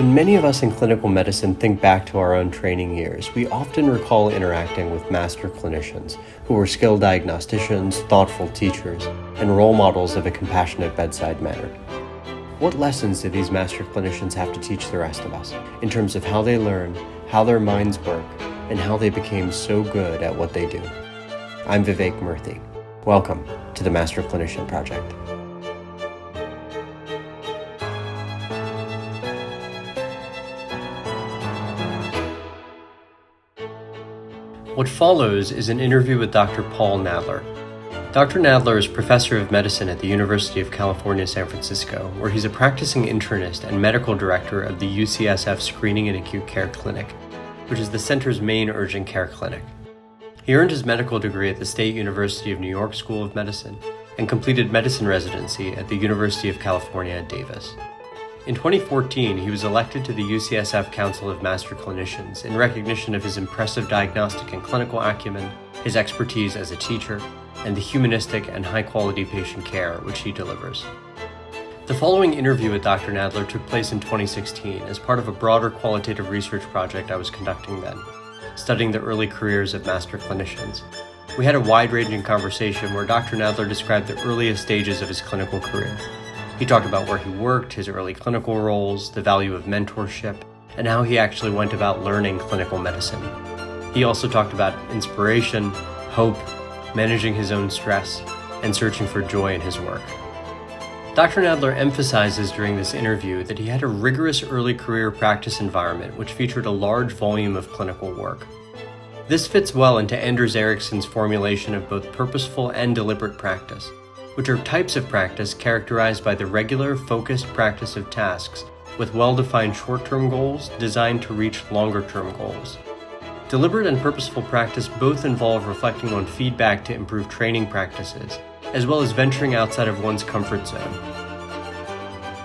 When many of us in clinical medicine think back to our own training years, we often recall interacting with master clinicians who were skilled diagnosticians, thoughtful teachers, and role models of a compassionate bedside manner. What lessons do these master clinicians have to teach the rest of us in terms of how they learn, how their minds work, and how they became so good at what they do? I'm Vivek Murthy. Welcome to the Master Clinician Project. What follows is an interview with Dr. Paul Nadler. Dr. Nadler is professor of medicine at the University of California, San Francisco, where he's a practicing internist and medical director of the UCSF Screening and Acute Care Clinic, which is the center's main urgent care clinic. He earned his medical degree at the State University of New York School of Medicine and completed medicine residency at the University of California at Davis. In 2014, he was elected to the UCSF Council of Master Clinicians in recognition of his impressive diagnostic and clinical acumen, his expertise as a teacher, and the humanistic and high-quality patient care which he delivers. The following interview with Dr. Nadler took place in 2016 as part of a broader qualitative research project I was conducting then, studying the early careers of master clinicians. We had a wide-ranging conversation where Dr. Nadler described the earliest stages of his clinical career. He talked about where he worked, his early clinical roles, the value of mentorship, and how he actually went about learning clinical medicine. He also talked about inspiration, hope, managing his own stress, and searching for joy in his work. Dr. Nadler emphasizes during this interview that he had a rigorous early career practice environment which featured a large volume of clinical work. This fits well into Anders Ericsson's formulation of both purposeful and deliberate practice, which are types of practice characterized by the regular, focused practice of tasks with well-defined short-term goals designed to reach longer-term goals. Deliberate and purposeful practice both involve reflecting on feedback to improve training practices, as well as venturing outside of one's comfort zone.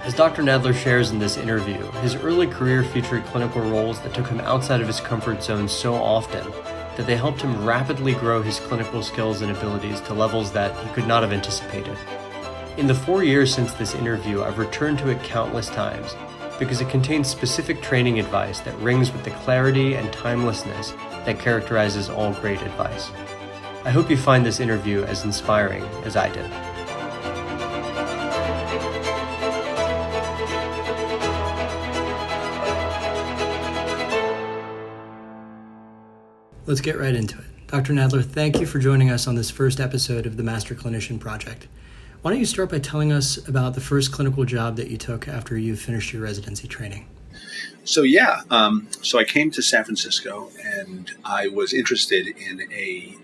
As Dr. Nadler shares in this interview, his early career featured clinical roles that took him outside of his comfort zone so often that they helped him rapidly grow his clinical skills and abilities to levels that he could not have anticipated. In the 4 years since this interview, I've returned to it countless times because it contains specific training advice that rings with the clarity and timelessness that characterizes all great advice. I hope you find this interview as inspiring as I did. Let's get right into it. Dr. Nadler, thank you for joining us on this first episode of the Master Clinician Project. Why don't you start by telling us about the first clinical job that you took after you finished your residency training? So I came to San Francisco and I was interested in a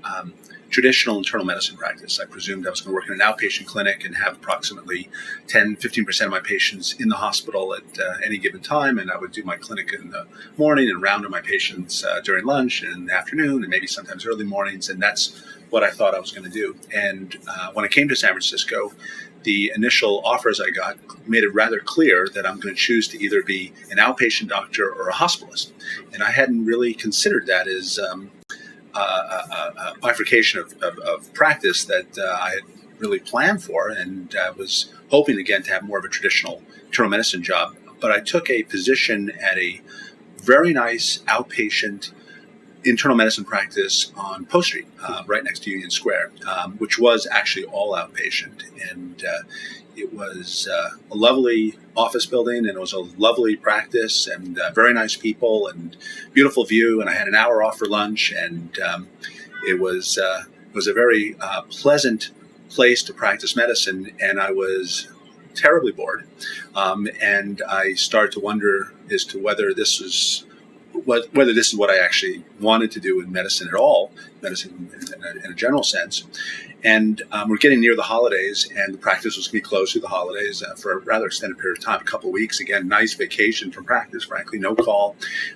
traditional internal medicine practice. I presumed I was going to work in an outpatient clinic and have approximately 10-15% of my patients in the hospital at any given time, and I would do my clinic in the morning and round on my patients during lunch and in the afternoon and maybe sometimes early mornings, and that's what I thought I was going to do. And when I came to San Francisco, the initial offers I got made it rather clear that I'm going to choose to either be an outpatient doctor or a hospitalist. And I hadn't really considered that as a bifurcation of practice that I had really planned for, and was hoping again to have more of a traditional internal medicine job. But I took a position at a very nice outpatient internal medicine practice on Post Street, right next to Union Square, which was actually all outpatient. And it was a lovely office building, and it was a lovely practice, and very nice people, and beautiful view. And I had an hour off for lunch, and it was a very pleasant place to practice medicine. And I was terribly bored, and I started to wonder as to whether this is what I actually wanted to do in medicine at all, medicine in a general sense. And we're getting near the holidays, and the practice was going to be closed through the holidays for a rather extended period of time, a couple of weeks. Again, nice vacation from practice, frankly, no call.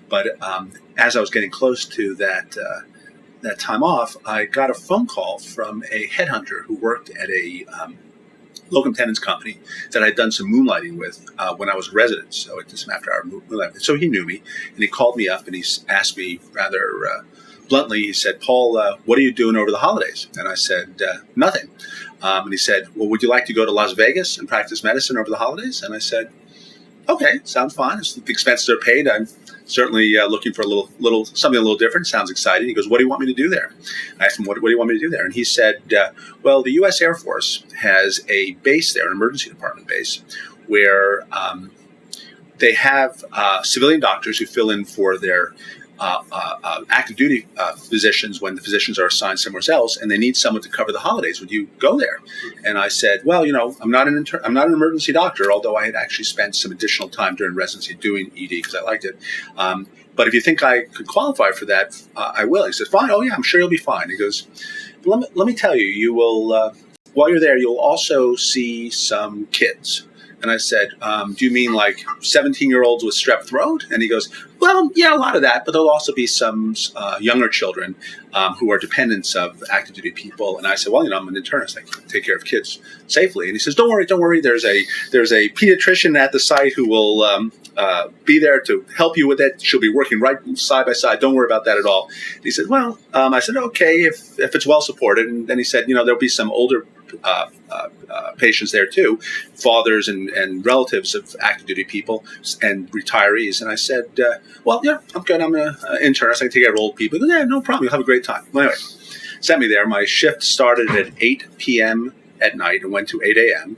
But as I was getting close to that time off, I got a phone call from a headhunter who worked at a locum tenens company that I'd done some moonlighting with when I was a resident. So it just after our moonlighting. So he knew me, and he called me up and he asked me rather bluntly, he said, "Paul, what are you doing over the holidays?" And I said, "Nothing." And he said, "Well, would you like to go to Las Vegas and practice medicine over the holidays?" And I said, okay, sounds fine. If the expenses are paid, I'm certainly looking for something a little different. Sounds exciting. He goes, what do you want me to do there? I asked him, what do you want me to do there? And he said, well, the U.S. Air Force has a base there, an emergency department base, where they have civilian doctors who fill in for their active duty physicians when the physicians are assigned somewhere else, and they need someone to cover the holidays. Would you go there? And I said, well, I'm not an emergency doctor, although I had actually spent some additional time during residency doing ED because I liked it. But if you think I could qualify for that, I will. He said, fine. Oh yeah, I'm sure you'll be fine. He goes, let me tell you, you will while you're there, you'll also see some kids. And I said, do you mean like 17-year-olds with strep throat? And he goes, well, yeah, a lot of that, but there'll also be some younger children who are dependents of active duty people. And I said, well, I'm an internist. I can take care of kids safely. And he says, don't worry. There's a pediatrician at the site who will be there to help you with it. She'll be working right side by side. Don't worry about that at all. And he said, well, I said, okay, if it's well supported. And then he said, there'll be some older patients there too, fathers and relatives of active duty people and retirees. And I said, well, yeah, I'm good. I'm an internist. I can take care of old people. He goes, yeah, no problem. You'll have a great time. Well, anyway, sent me there. My shift started at 8 p.m. at night and went to 8 a.m.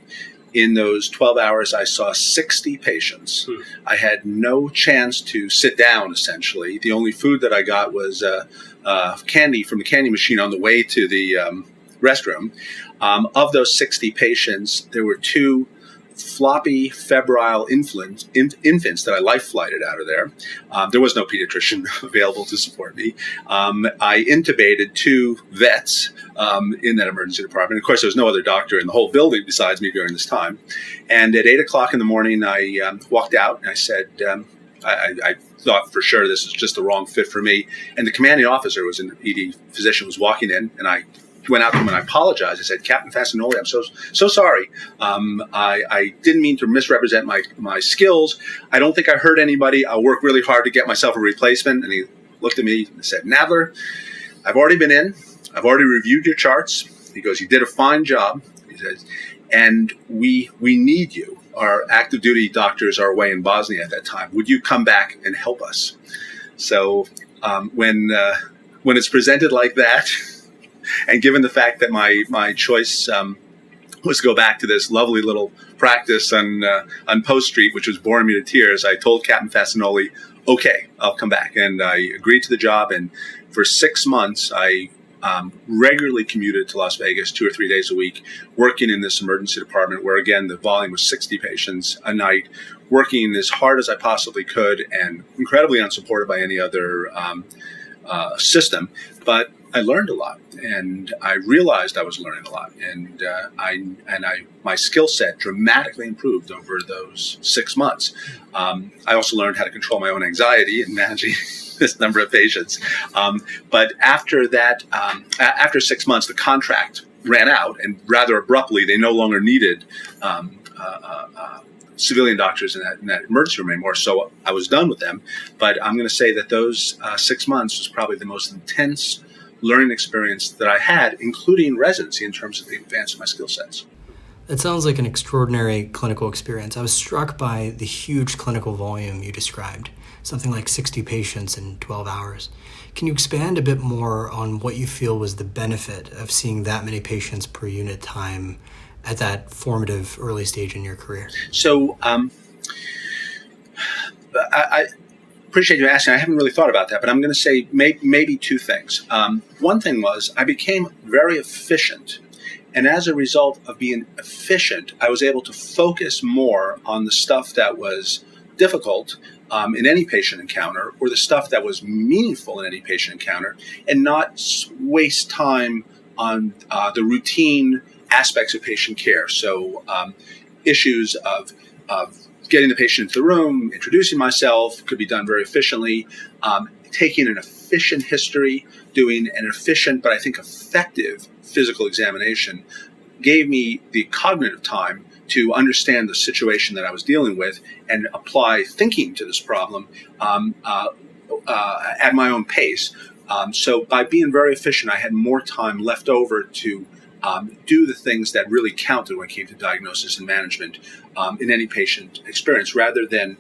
In those 12 hours, I saw 60 patients. I had no chance to sit down, essentially. The only food that I got was candy from the candy machine on the way to the restroom. Of those 60 patients, there were 2 floppy, febrile infants that I life flighted out of there. There was no pediatrician available to support me. I intubated 2 vets in that emergency department. Of course, there was no other doctor in the whole building besides me during this time. And at 8 o'clock in the morning, I walked out and I said, I thought for sure this is just the wrong fit for me. And the commanding officer, was an ED physician, was walking in, and I went out to him and I apologized. I said, Captain Fasanoli, I'm so sorry. I didn't mean to misrepresent my skills. I don't think I hurt anybody. I'll work really hard to get myself a replacement. And he looked at me and said, Nadler, I've already been in. I've already reviewed your charts. He goes, you did a fine job. He says, and we need you. Our active duty doctors are away in Bosnia at that time. Would you come back and help us? So when it's presented like that, and given the fact that my choice was to go back to this lovely little practice on Post Street, which was boring me to tears, I told Captain Fasanoli, okay, I'll come back. And I agreed to the job. And for 6 months, I regularly commuted to Las Vegas 2 or 3 days a week, working in this emergency department where, again, the volume was 60 patients a night, working as hard as I possibly could and incredibly unsupported by any other system. But I learned a lot, and I realized I was learning a lot, and my skill set dramatically improved over those 6 months. I also learned how to control my own anxiety in managing this number of patients. But after that, after 6 months, the contract ran out, and rather abruptly, they no longer needed civilian doctors in that emergency room anymore. So I was done with them. But I'm going to say that those 6 months was probably the most intense learning experience that I had, including residency, in terms of the advance of my skill sets. It sounds like an extraordinary clinical experience. I was struck by the huge clinical volume you described, something like 60 patients in 12 hours. Can you expand a bit more on what you feel was the benefit of seeing that many patients per unit time at that formative early stage in your career? So I appreciate you asking. I haven't really thought about that, but I'm going to say maybe 2 things. One thing was I became very efficient. And as a result of being efficient, I was able to focus more on the stuff that was difficult in any patient encounter, or the stuff that was meaningful in any patient encounter, and not waste time on the routine aspects of patient care. So issues of getting the patient into the room, introducing myself could be done very efficiently. Taking an efficient history, doing an efficient but I think effective physical examination gave me the cognitive time to understand the situation that I was dealing with and apply thinking to this problem at my own pace. So by being very efficient, I had more time left over to do the things that really counted when it came to diagnosis and management in any patient experience, rather than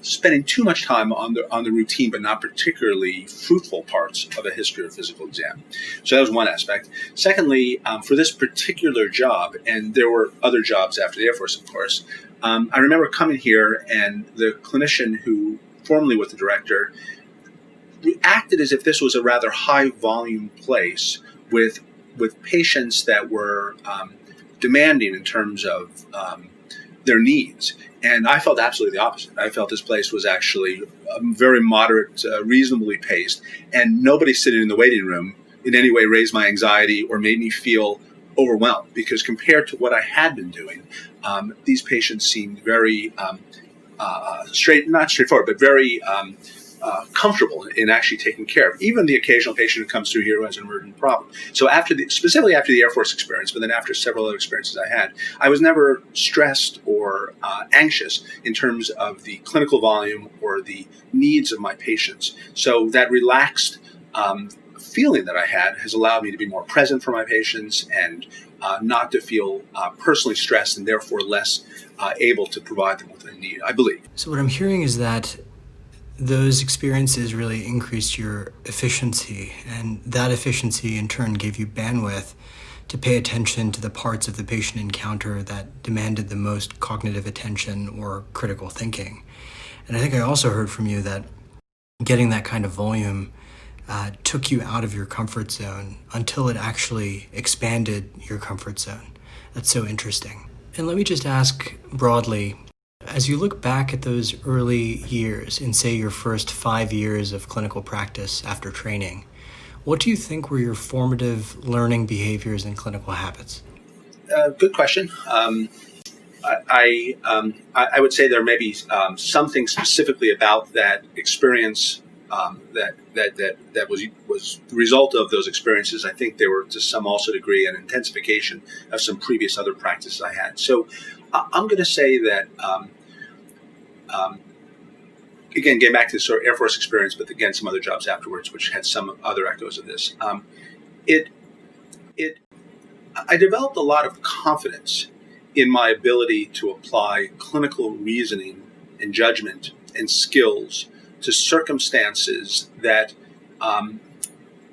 spending too much time on the routine but not particularly fruitful parts of a history or physical exam. So that was one aspect. Secondly, for this particular job, and there were other jobs after the Air Force, of course, I remember coming here and the clinician who formerly was the director acted as if this was a rather high volume place with patients that were demanding in terms of their needs. And I felt absolutely the opposite. I felt this place was actually very moderate, reasonably paced, and nobody sitting in the waiting room in any way raised my anxiety or made me feel overwhelmed, because compared to what I had been doing, these patients seemed very not straightforward, but very comfortable in actually taking care of even the occasional patient who comes through here who has an emergent problem. So specifically after the Air Force experience, but then after several other experiences I had, I was never stressed or anxious in terms of the clinical volume or the needs of my patients. So that relaxed feeling that I had has allowed me to be more present for my patients and not to feel personally stressed and therefore less able to provide them with what they need, I believe. So what I'm hearing is that those experiences really increased your efficiency, and that efficiency in turn gave you bandwidth to pay attention to the parts of the patient encounter that demanded the most cognitive attention or critical thinking. And I think I also heard from you that getting that kind of volume took you out of your comfort zone until it actually expanded your comfort zone. That's so interesting. And let me just ask broadly, as you look back at those early years in, say, your first 5 years of clinical practice after training, what do you think were your formative learning behaviors and clinical habits? Good question. I would say there may be something specifically about that experience that was the result of those experiences. I think there were, to some also degree, an intensification of some previous other practices I had. So I'm going to say that, again, getting back to the sort of Air Force experience, but again, some other jobs afterwards, which had some other echoes of this. I developed a lot of confidence in my ability to apply clinical reasoning and judgment and skills to circumstances that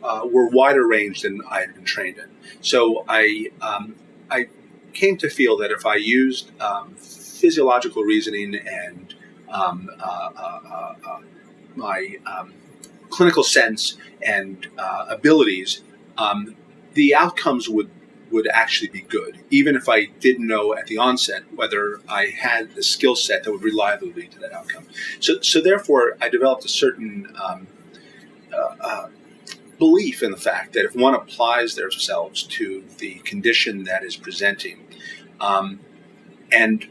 were wider range than I had been trained in. So I came to feel that if I used physiological reasoning and my clinical sense and abilities, the outcomes would actually be good, even if I didn't know at the onset whether I had the skill set that would reliably lead to that outcome. So therefore, I developed a certain belief in the fact that if one applies themselves to the condition that is presenting and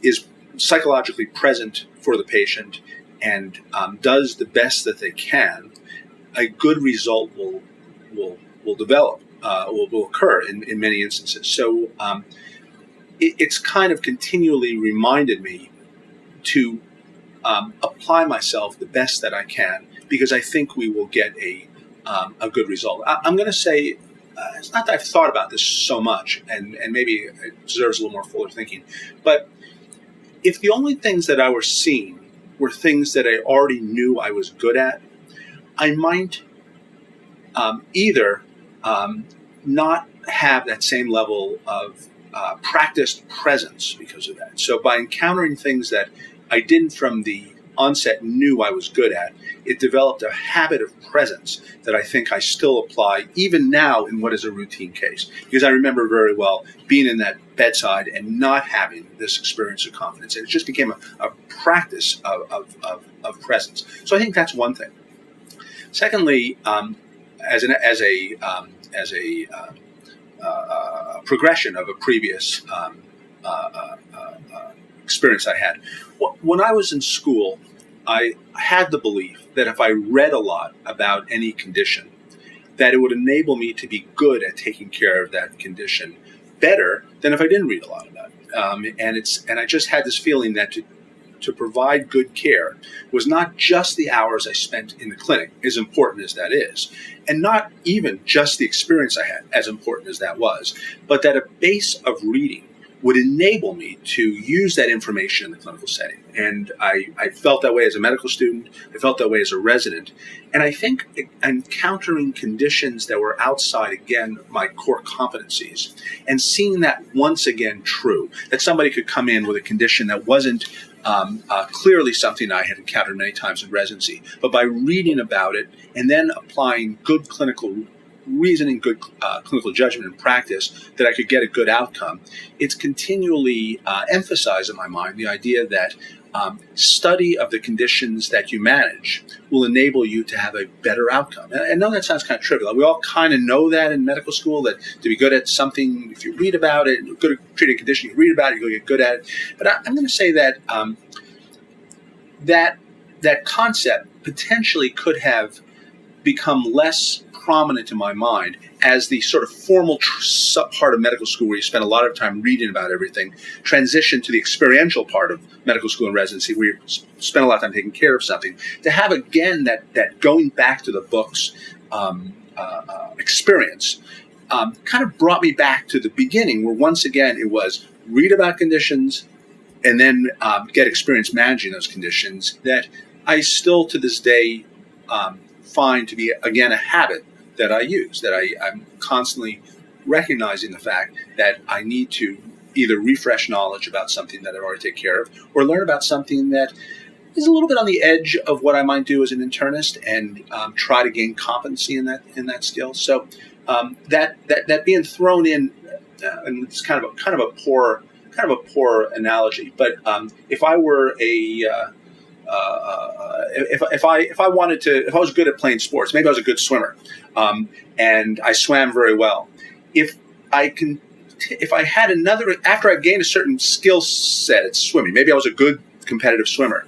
is psychologically present for the patient and does the best that they can, a good result will develop. Will occur in many instances. So it's kind of continually reminded me to apply myself the best that I can, because I think we will get a good result. I'm going to say, it's not that I've thought about this so much, and maybe it deserves a little more fuller thinking, but if the only things that I was seeing were things that I already knew I was good at, I might either not have that same level of practiced presence because of that. So by encountering things that I didn't from the onset knew I was good at, it developed a habit of presence that I think I still apply even now in what is a routine case. Because I remember very well being in that bedside and not having this experience of confidence. And it just became a practice of presence. So I think that's one thing. Secondly, as a progression of a previous experience I had. When I was in school, I had the belief that if I read a lot about any condition, that it would enable me to be good at taking care of that condition better than if I didn't read a lot about it. And I just had this feeling that to provide good care was not just the hours I spent in the clinic, as important as that is, and not even just the experience I had, as important as that was, but that a base of reading would enable me to use that information in the clinical setting. And I felt that way as a medical student. I felt that way as a resident. And I think encountering conditions that were outside, again, my core competencies, and seeing that once again true, that somebody could come in with a condition that wasn't clearly something I had encountered many times in residency, but by reading about it and then applying good clinical reasoning, good clinical judgment and practice, that I could get a good outcome. It's continually emphasized in my mind the idea that study of the conditions that you manage will enable you to have a better outcome. And I know that sounds kind of trivial. We all kind of know that in medical school, that to be good at something, if you read about it, good at treating a condition, you read about it, you'll get good at it. But I'm going to say that that concept potentially could have become less prominent in my mind as the sort of formal part of medical school, where you spend a lot of time reading about everything, transition to the experiential part of medical school and residency, where you spend a lot of time taking care of something. To have again that going back to the books experience kind of brought me back to the beginning, where once again it was read about conditions and then get experience managing those conditions, that I still to this day find to be, again, a habit that I use, that I'm constantly recognizing the fact that I need to either refresh knowledge about something that I've already taken care of, or learn about something that is a little bit on the edge of what I might do as an internist, and try to gain competency in that skill. So that being thrown in, and it's kind of a poor analogy, but if I were if I was good at playing sports, maybe I was a good swimmer, and I swam very well. If I had another, after I gained a certain skill set at swimming, maybe I was a good competitive swimmer.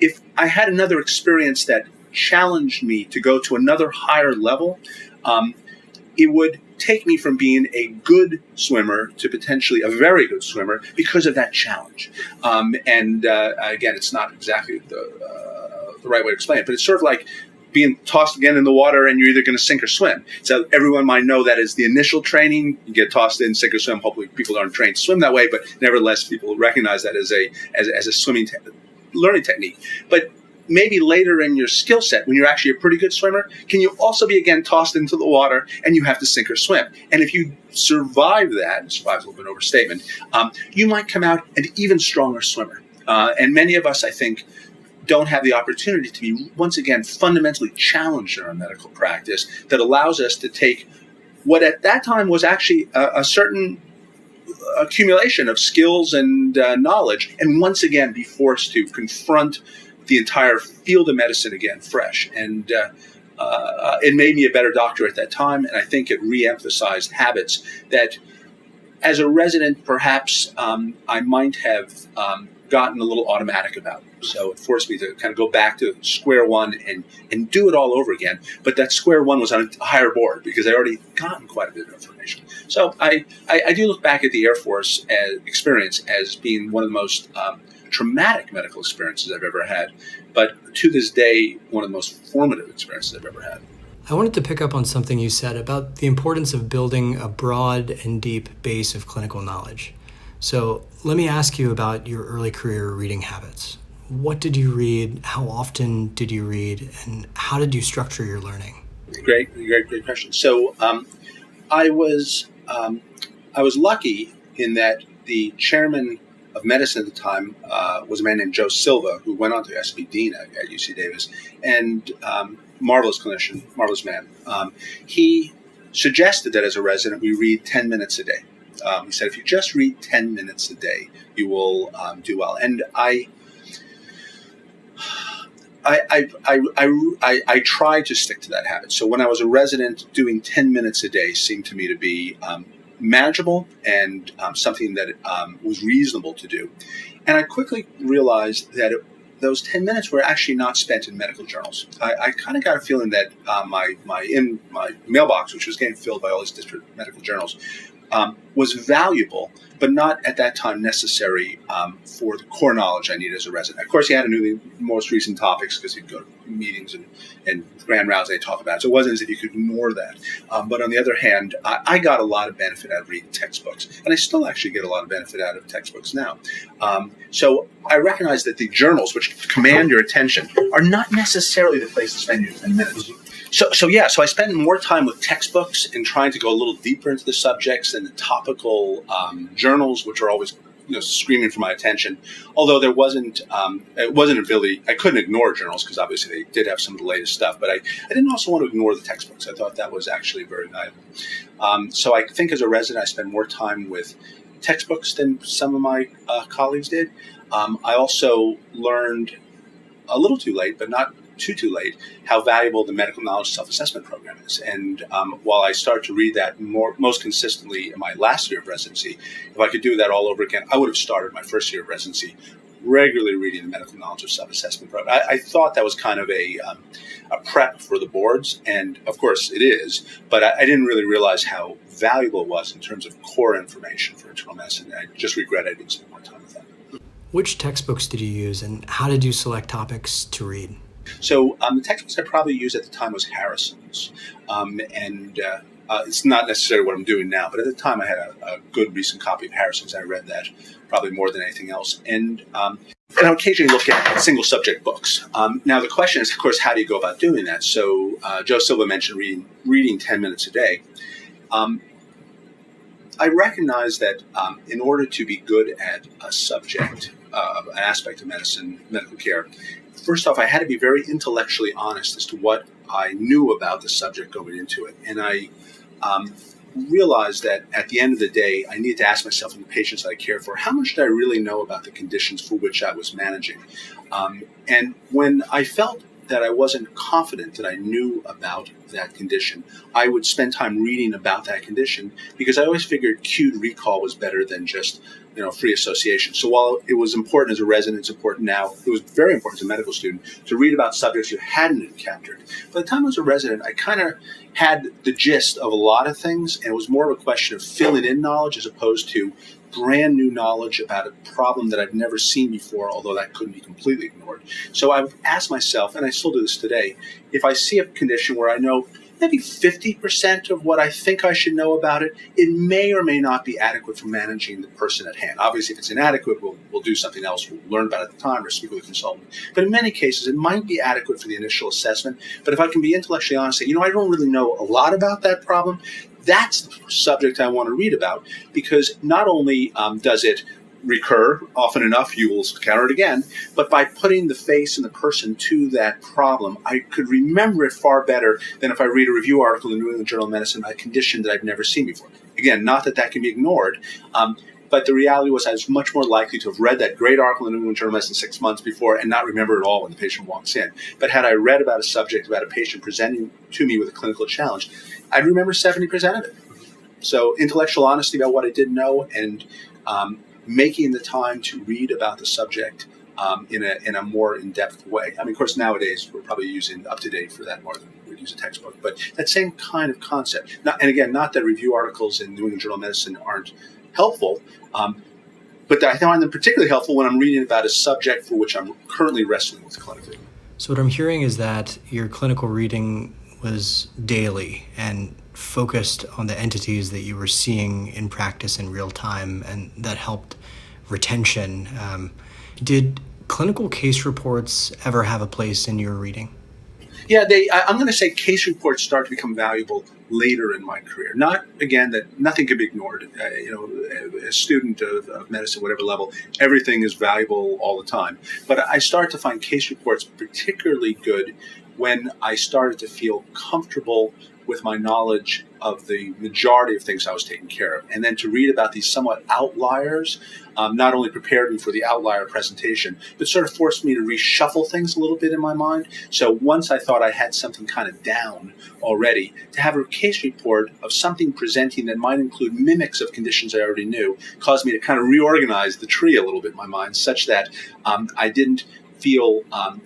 If I had another experience that challenged me to go to another higher level, it would take me from being a good swimmer to potentially a very good swimmer because of that challenge. Again, it's not exactly the right way to explain it, but it's sort of like being tossed again in the water, and you're either going to sink or swim. So everyone might know that as the initial training, you get tossed in, sink or swim. Hopefully people aren't trained to swim that way, but nevertheless, people recognize that as a swimming learning technique. But maybe later in your skill set, when you're actually a pretty good swimmer, can you also be again tossed into the water and you have to sink or swim? And if you survive that, survive is a little bit of an overstatement, you might come out an even stronger swimmer. And many of us, I think, don't have the opportunity to be, once again, fundamentally challenged in our medical practice that allows us to take what at that time was actually a certain accumulation of skills and knowledge, and once again be forced to confront the entire field of medicine again fresh. And it made me a better doctor at that time, and I think it re-emphasized habits that as a resident perhaps I might have gotten a little automatic about. So it forced me to kind of go back to square one and do it all over again. But that square one was on a higher board because I already gotten quite a bit of information. So I do look back at the Air Force experience as being one of the most traumatic medical experiences I've ever had, but to this day, one of the most formative experiences I've ever had. I wanted to pick up on something you said about the importance of building a broad and deep base of clinical knowledge. So let me ask you about your early career reading habits. What did you read? How often did you read? And how did you structure your learning? Great question. So I was lucky in that the chairman of medicine at the time was a man named Joe Silva, who went on to SB Dean at UC Davis, and marvelous clinician, marvelous man. He suggested that as a resident we read 10 minutes a day. He said, if you just read 10 minutes a day, you will do well. And I tried to stick to that habit. So when I was a resident, doing 10 minutes a day seemed to me to be manageable and something that was reasonable to do. And I quickly realized that those 10 minutes were actually not spent in medical journals. I kind of got a feeling that my mailbox, which was getting filled by all these district medical journals, was valuable, but not at that time necessary for the core knowledge I needed as a resident. Of course, he had to know the most recent topics because he'd go to meetings and grand rounds they talk about. So it wasn't as if you could ignore that. But on the other hand, I got a lot of benefit out of reading textbooks, and I still actually get a lot of benefit out of textbooks now. So I recognize that the journals, which command your attention, are not necessarily the place to spend your 10 minutes. So I spend more time with textbooks and trying to go a little deeper into the subjects than the topical journals, which are always screaming for my attention. Although it wasn't really, I couldn't ignore journals because obviously they did have some of the latest stuff, but I didn't also want to ignore the textbooks. I thought that was actually very valuable. So I think as a resident, I spend more time with textbooks than some of my colleagues did. I also learned a little too late, but not too late, how valuable the medical knowledge self-assessment program is. And while I started to read that most consistently in my last year of residency, if I could do that all over again, I would have started my first year of residency regularly reading the medical knowledge of self-assessment program. I thought that was kind of a prep for the boards, and of course it is, but I didn't really realize how valuable it was in terms of core information for internal medicine. I just regret I didn't spend more time with that. Which textbooks did you use, and how did you select topics to read? So the textbooks I probably used at the time was Harrison's, and it's not necessarily what I'm doing now, but at the time I had a good recent copy of Harrison's. I read that probably more than anything else, and I occasionally look at single subject books. Now the question is, of course, how do you go about doing that? So Joe Silva mentioned reading 10 minutes a day. I recognize that in order to be good at a subject, an aspect of medicine, medical care, first off, I had to be very intellectually honest as to what I knew about the subject going into it. And I realized that at the end of the day, I needed to ask myself and the patients that I cared for, how much did I really know about the conditions for which I was managing? And when I felt that I wasn't confident that I knew about that condition, I would spend time reading about that condition because I always figured cued recall was better than just free association. So while it was important as a resident, it's important now, it was very important as a medical student to read about subjects you hadn't encountered. By the time I was a resident, I kind of had the gist of a lot of things, and it was more of a question of filling in knowledge as opposed to brand new knowledge about a problem that I've never seen before, although that couldn't be completely ignored. So I would ask myself, and I still do this today, if I see a condition where I know maybe 50% of what I think I should know about it, it may or may not be adequate for managing the person at hand. Obviously, if it's inadequate, we'll do something else. We'll learn about it at the time or speak with a consultant. But in many cases, it might be adequate for the initial assessment. But if I can be intellectually honest, say, I don't really know a lot about that problem, that's the subject I want to read about, because not only does it recur often enough, you will encounter it again, but by putting the face and the person to that problem, I could remember it far better than if I read a review article in the New England Journal of Medicine about a condition that I've never seen before. Again, not that can be ignored, but the reality was I was much more likely to have read that great article in the New England Journal of Medicine 6 months before and not remember it all when the patient walks in. But had I read about a subject, about a patient presenting to me with a clinical challenge, I'd remember 70% of it. So intellectual honesty about what I didn't know, and making the time to read about the subject in a more in-depth way. I mean, of course, nowadays we're probably using UpToDate for that more than we'd use a textbook, but that same kind of concept. And again, not that review articles in New England Journal of Medicine aren't helpful, but I find them particularly helpful when I'm reading about a subject for which I'm currently wrestling with clinically. So what I'm hearing is that your clinical reading was daily and focused on the entities that you were seeing in practice in real time, and that helped retention. Did clinical case reports ever have a place in your reading? Yeah, I'm going to say case reports start to become valuable later in my career. Not, again, that nothing can be ignored. A student of medicine, whatever level, everything is valuable all the time. But I started to find case reports particularly good when I started to feel comfortable with my knowledge of the majority of things I was taking care of. And then to read about these somewhat outliers not only prepared me for the outlier presentation, but sort of forced me to reshuffle things a little bit in my mind. So once I thought I had something kind of down already, to have a case report of something presenting that might include mimics of conditions I already knew caused me to kind of reorganize the tree a little bit in my mind, such that I didn't feel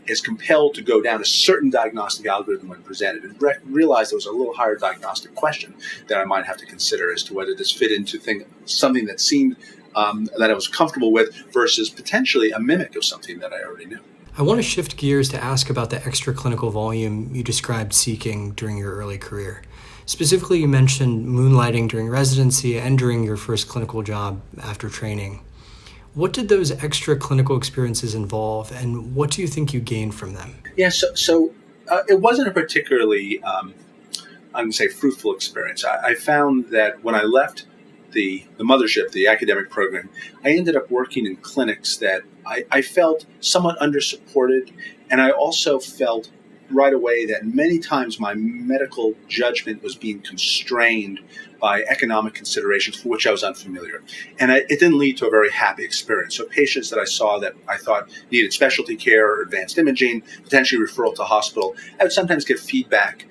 as compelled to go down a certain diagnostic algorithm when presented, and realized there was a little higher diagnostic question that I might have to consider as to whether this fit into something that seemed that I was comfortable with versus potentially a mimic of something that I already knew. I want to shift gears to ask about the extra clinical volume you described seeking during your early career. Specifically, you mentioned moonlighting during residency and during your first clinical job after training. What did those extra clinical experiences involve, and what do you think you gained from them? Yeah, so it wasn't a particularly, I'm going to say, fruitful experience. I found that when I left the mothership, the academic program, I ended up working in clinics that I felt somewhat undersupported, and I also felt right away that many times my medical judgment was being constrained by economic considerations for which I was unfamiliar. And it didn't lead to a very happy experience. So patients that I saw that I thought needed specialty care or advanced imaging, potentially referral to hospital, I would sometimes get feedback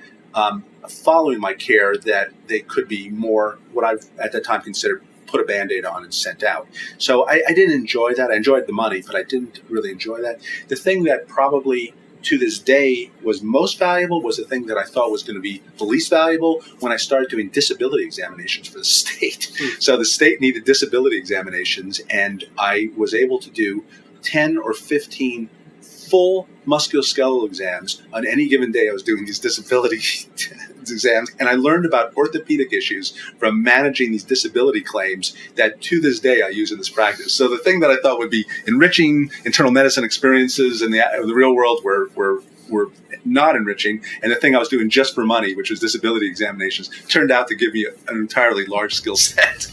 following my care that they could be more what I've at that time considered put a Band-Aid on and sent out. So I didn't enjoy that. I enjoyed the money, but I didn't really enjoy that. The thing that probably to this day was most valuable was the thing that I thought was going to be the least valuable when I started doing disability examinations for the state. So the state needed disability examinations, and I was able to do 10 or 15 full musculoskeletal exams on any given day. I was doing these disability exams, and I learned about orthopedic issues from managing these disability claims that to this day I use in this practice. So the thing that I thought would be enriching internal medicine experiences in the real world were not enriching, and the thing I was doing just for money, which was disability examinations, turned out to give me an entirely large skill set.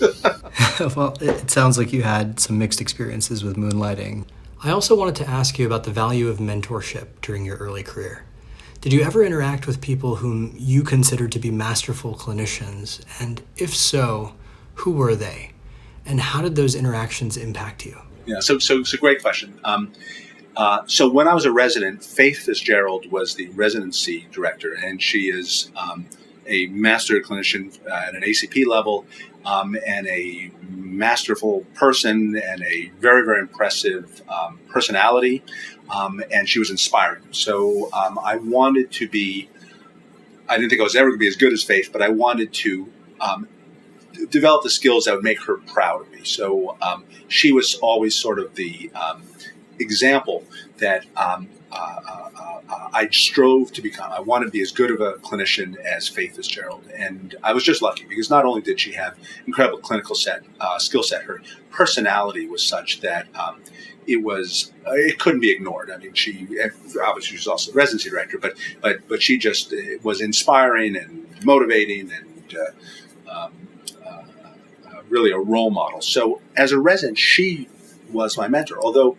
Well, it sounds like you had some mixed experiences with moonlighting. I also wanted to ask you about the value of mentorship during your early career. Did you ever interact with people whom you considered to be masterful clinicians? And if so, who were they? And how did those interactions impact you? Yeah, so it's a great question. So when I was a resident, Faith Fitzgerald was the residency director, and she is a master clinician at an ACP level, and a masterful person and a very, very impressive personality, and she was inspiring. So I wanted to be, I didn't think I was ever going to be as good as Faith, but I wanted to develop the skills that would make her proud of me. So she was always sort of the example that I strove to become. I wanted to be as good of a clinician as Faith Fitzgerald, and I was just lucky because not only did she have incredible clinical skill set, her personality was such that it couldn't be ignored. I mean, she obviously was also the residency director, but she just was inspiring and motivating and really a role model. So as a resident, she was my mentor, although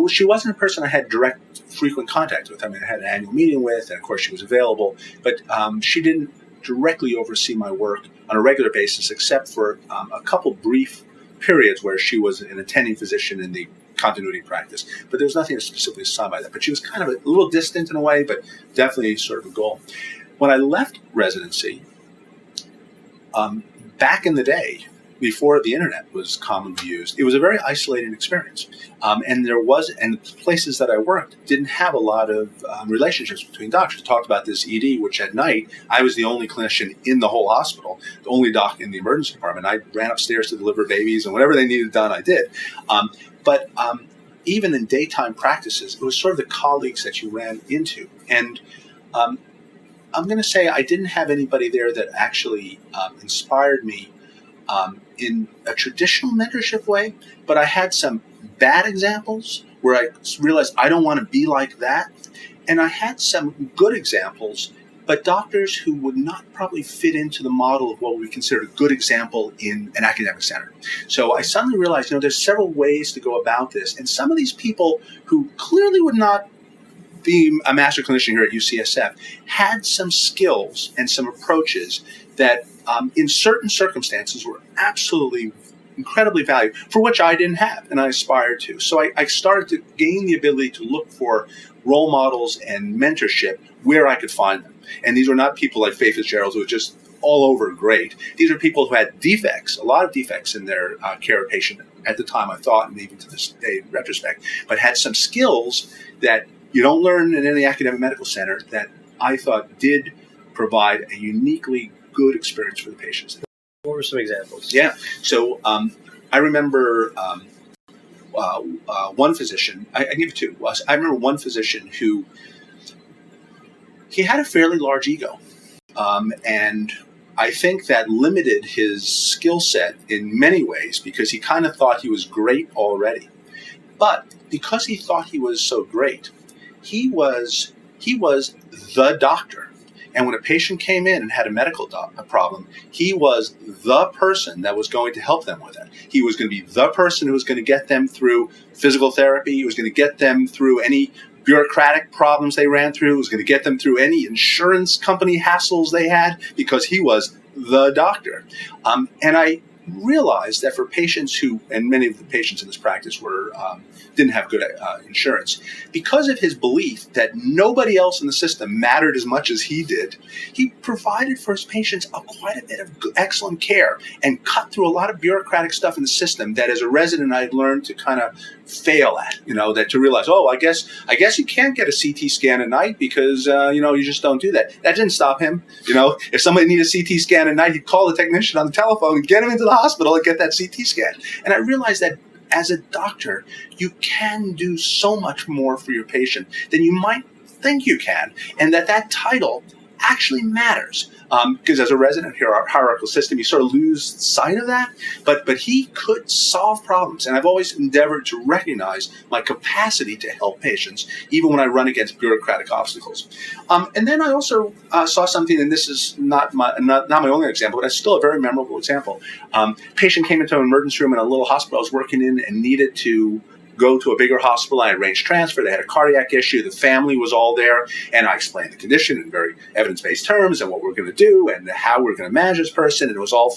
she wasn't a person I had direct, frequent contact with. I mean, I had an annual meeting with, and of course she was available, but she didn't directly oversee my work on a regular basis, except for a couple brief periods where she was an attending physician in the continuity practice. But there was nothing specifically assigned by that. But she was kind of a little distant in a way, but definitely sort of a goal. When I left residency, back in the day, before the internet was commonly used, it was a very isolating experience. And the places that I worked didn't have a lot of relationships between doctors. I talked about this ED, which at night, I was the only clinician in the whole hospital, the only doc in the emergency department. I ran upstairs to deliver babies, and whatever they needed done, I did. But even in daytime practices, it was sort of the colleagues that you ran into. And I'm going to say I didn't have anybody there that actually inspired me in a traditional mentorship way, but I had some bad examples where I realized I don't want to be like that. And I had some good examples, but doctors who would not probably fit into the model of what we consider a good example in an academic center. So I suddenly realized, there's several ways to go about this. And some of these people who clearly would not be a master clinician here at UCSF had some skills and some approaches that in certain circumstances were absolutely incredibly valuable, for which I didn't have and I aspired to. So I started to gain the ability to look for role models and mentorship where I could find them. And these were not people like Faith Fitzgerald, who were just all over great. These are people who had defects, a lot of defects in their care of patient at the time, I thought, and even to this day in retrospect, but had some skills that you don't learn in any academic medical center that I thought did provide a uniquely good experience for the patients. What were some examples? Yeah. So I remember one physician, I give you two. I remember one physician who, he had a fairly large ego. And I think that limited his skill set in many ways because he kind of thought he was great already. But because he thought he was so great, he was the doctor. And when a patient came in and had a medical problem, he was the person that was going to help them with it. He was going to be the person who was going to get them through physical therapy. He was going to get them through any bureaucratic problems they ran through. He was going to get them through any insurance company hassles they had because he was the doctor. And I realized that for patients who, and many of the patients in this practice were didn't have good insurance, because of his belief that nobody else in the system mattered as much as he did, he provided for his patients quite a bit of excellent care and cut through a lot of bureaucratic stuff in the system that as a resident I had learned to kind of fail at, that to realize, I guess you can't get a CT scan at night because, you just don't do that. That didn't stop him. If somebody needed a CT scan at night, he'd call the technician on the telephone and get him into the hospital and get that CT scan. And I realized that as a doctor, you can do so much more for your patient than you might think you can, and that title actually matters. Because as a resident here, our hierarchical system, you sort of lose sight of that. But he could solve problems, and I've always endeavored to recognize my capacity to help patients, even when I run against bureaucratic obstacles. And then I also saw something, and this is not my only example, but it's still a very memorable example. Patient came into an emergency room in a little hospital I was working in and needed to go to a bigger hospital. I arranged transfer. They had a cardiac issue. The family was all there. And I explained the condition in very evidence-based terms and what we're going to do and how we're going to manage this person. And it was all,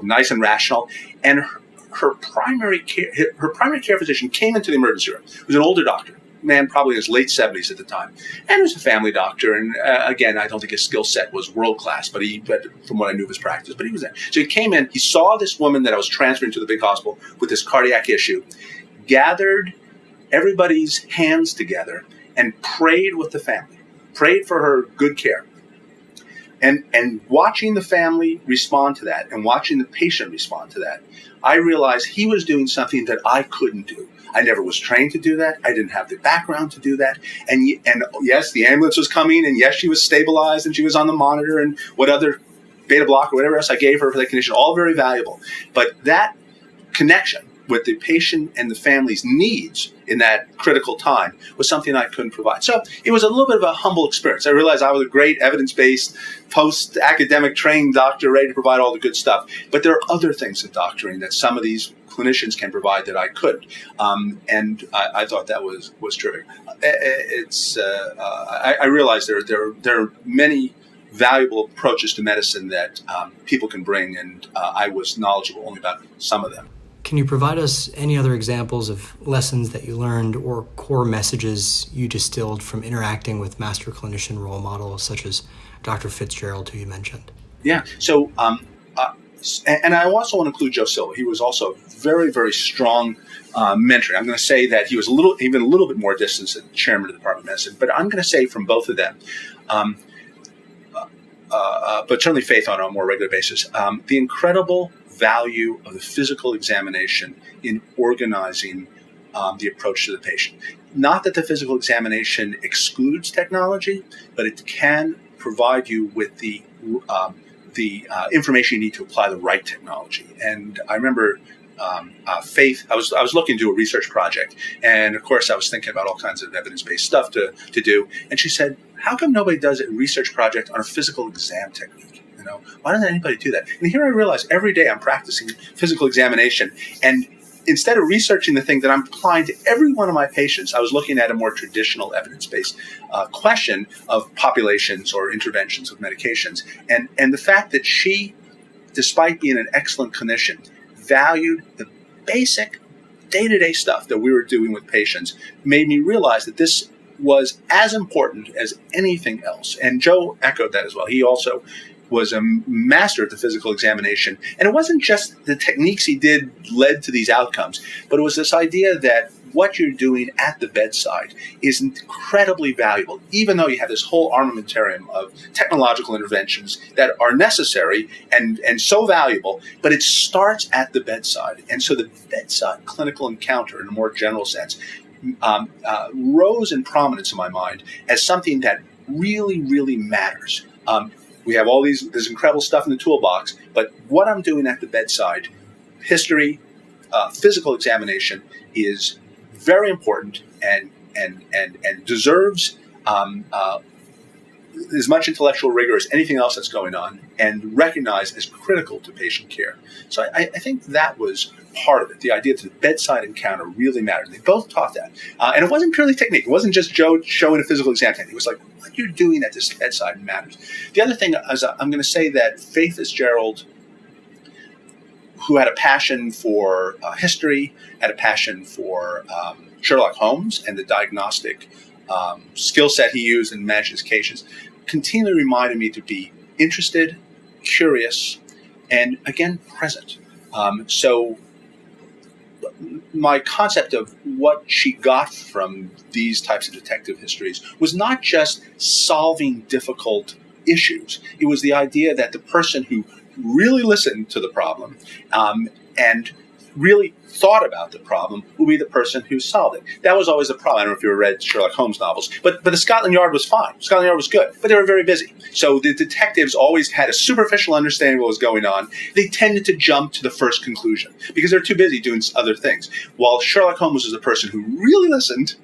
nice and rational. And her primary care physician came into the emergency room. He was an older doctor, man, probably in his late 70s at the time. And he was a family doctor. And again, I don't think his skill set was world-class, but from what I knew of his practice, but he was there. So he came in, he saw this woman that I was transferring to the big hospital with this cardiac issue, gathered everybody's hands together and prayed with the family, prayed for her good care. And watching the family respond to that and watching the patient respond to that, I realized he was doing something that I couldn't do. I never was trained to do that. I didn't have the background to do that. And yes, the ambulance was coming, and yes, she was stabilized and she was on the monitor and what other beta block or whatever else I gave her for that condition, all very valuable. But that connection with the patient and the family's needs in that critical time was something I couldn't provide. So it was a little bit of a humble experience. I realized I was a great evidence-based, post-academic trained doctor ready to provide all the good stuff. But there are other things in doctoring that some of these clinicians can provide that I couldn't. And I thought that was terrific. I realized there are many valuable approaches to medicine that people can bring, and I was knowledgeable only about some of them. Can you provide us any other examples of lessons that you learned or core messages you distilled from interacting with master clinician role models such as Dr. Fitzgerald, who you mentioned? Yeah. So, and I also want to include Joe Silva. He was also a very, very strong mentor. I'm going to say that he was even a little bit more distant than chairman of the Department of Medicine, but I'm going to say from both of them, but certainly Faith on a more regular basis, the incredible value of the physical examination in organizing the approach to the patient. Not that the physical examination excludes technology, but it can provide you with the information you need to apply the right technology. And I remember Faith, I was looking to do a research project, and of course I was thinking about all kinds of evidence-based stuff to do, and she said, how come nobody does a research project on a physical exam technique? Why doesn't anybody do that? And here I realize every day I'm practicing physical examination, and instead of researching the thing that I'm applying to every one of my patients, I was looking at a more traditional evidence-based question of populations or interventions with medications. And the fact that she, despite being an excellent clinician, valued the basic day-to-day stuff that we were doing with patients made me realize that this was as important as anything else. And Joe echoed that as well. He also was a master at the physical examination. And it wasn't just the techniques he did led to these outcomes, but it was this idea that what you're doing at the bedside is incredibly valuable, even though you have this whole armamentarium of technological interventions that are necessary and so valuable, but it starts at the bedside. And so the bedside clinical encounter, in a more general sense, rose in prominence in my mind as something that really, really matters. We have all this incredible stuff in the toolbox, but what I'm doing at the bedside, history, physical examination, is very important and deserves as much intellectual rigor as anything else that's going on, and recognized as critical to patient care. So I think that was part of it. The idea that the bedside encounter really mattered. They both taught that. And it wasn't purely technique. It wasn't just Joe showing a physical exam technique. It was like, what you're doing at this bedside matters. The other thing is, I'm going to say that Faith Fitzgerald, who had a passion for history, had a passion for Sherlock Holmes and the diagnostic skill set he used in managing his cases, continually reminded me to be interested, curious, and again, present. So my concept of what she got from these types of detective histories was not just solving difficult issues. It was the idea that the person who really listened to the problem and really thought about the problem will be the person who solved it. That was always the problem. I don't know if you ever read Sherlock Holmes novels, but the Scotland Yard was fine. Scotland Yard was good, but they were very busy. So the detectives always had a superficial understanding of what was going on. They tended to jump to the first conclusion because they're too busy doing other things. While Sherlock Holmes was a person who really listened,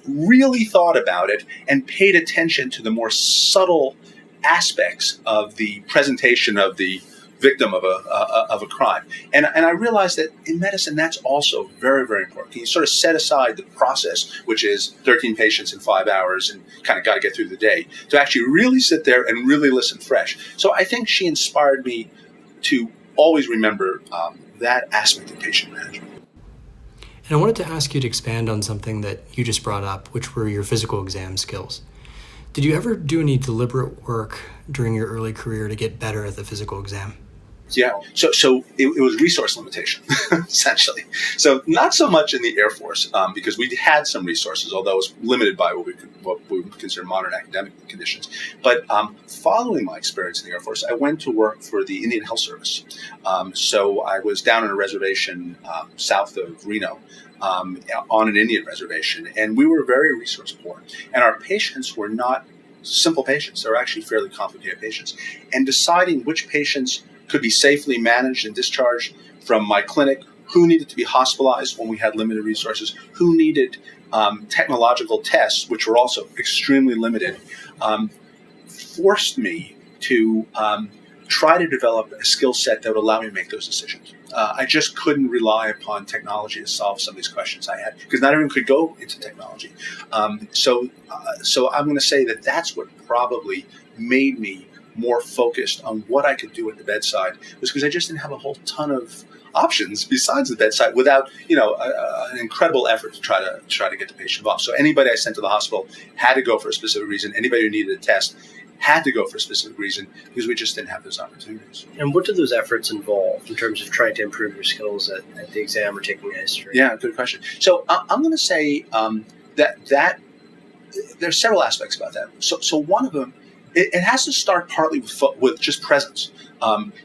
really thought about it and paid attention to the more subtle aspects of the presentation of the victim of a crime. And I realized that in medicine, that's also very, very important. You sort of set aside the process, which is 13 patients in 5 hours and kind of got to get through the day, to actually really sit there and really listen fresh. So I think she inspired me to always remember that aspect of patient management. And I wanted to ask you to expand on something that you just brought up, which were your physical exam skills. Did you ever do any deliberate work during your early career to get better at the physical exam? Yeah, so it was resource limitation, essentially. So not so much in the Air Force, because we had some resources, although it was limited by what we would consider modern academic conditions. But following my experience in the Air Force, I went to work for the Indian Health Service. So I was down on a reservation south of Reno, on an Indian reservation, and we were very resource poor. And our patients were not simple patients. They were actually fairly complicated patients. And deciding which patients could be safely managed and discharged from my clinic, who needed to be hospitalized when we had limited resources, who needed technological tests, which were also extremely limited, forced me to try to develop a skill set that would allow me to make those decisions. I just couldn't rely upon technology to solve some of these questions I had, because not everyone could go into technology. So I'm going to say that that's what probably made me more focused on what I could do at the bedside, was because I just didn't have a whole ton of options besides the bedside without, an incredible effort to try to get the patient involved. So anybody I sent to the hospital had to go for a specific reason. Anybody who needed a test had to go for a specific reason, because we just didn't have those opportunities. And what do those efforts involve in terms of trying to improve your skills at the exam or taking a history? Yeah, good question. So I'm going to say that there's several aspects about that. So one of them, it has to start partly with just presence.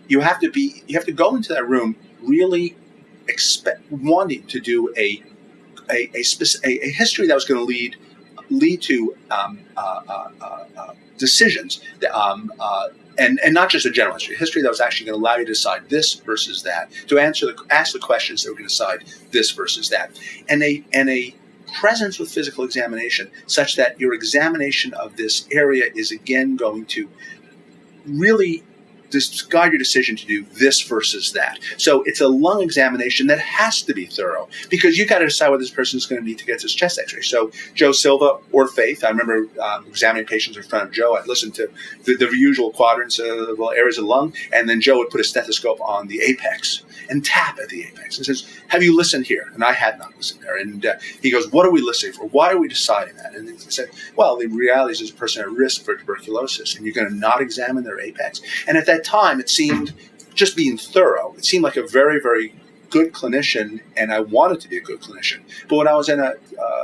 You have to go into that room really wanting to do a history that was going to lead to decisions, and not just a general history that was actually going to allow you to decide this versus that, to ask the questions that were going to decide this versus that, and a presence with physical examination such that your examination of this area is again going to really just guide your decision to do this versus that. So it's a lung examination that has to be thorough because you've got to decide whether this person is going to need to get his chest x-ray. So Joe Silva or Faith, I remember examining patients in front of Joe. I'd listen to the usual quadrants of areas of the lung, and then Joe would put a stethoscope on the apex and tap at the apex and says, have you listened here? And I had not listened there. And he goes, what are we listening for? Why are we deciding that? And he said, well, the reality is there's a person at risk for tuberculosis, and you're going to not examine their apex. And at that time, it seemed, just being thorough, it seemed like a very, very good clinician, and I wanted to be a good clinician. But when I was in a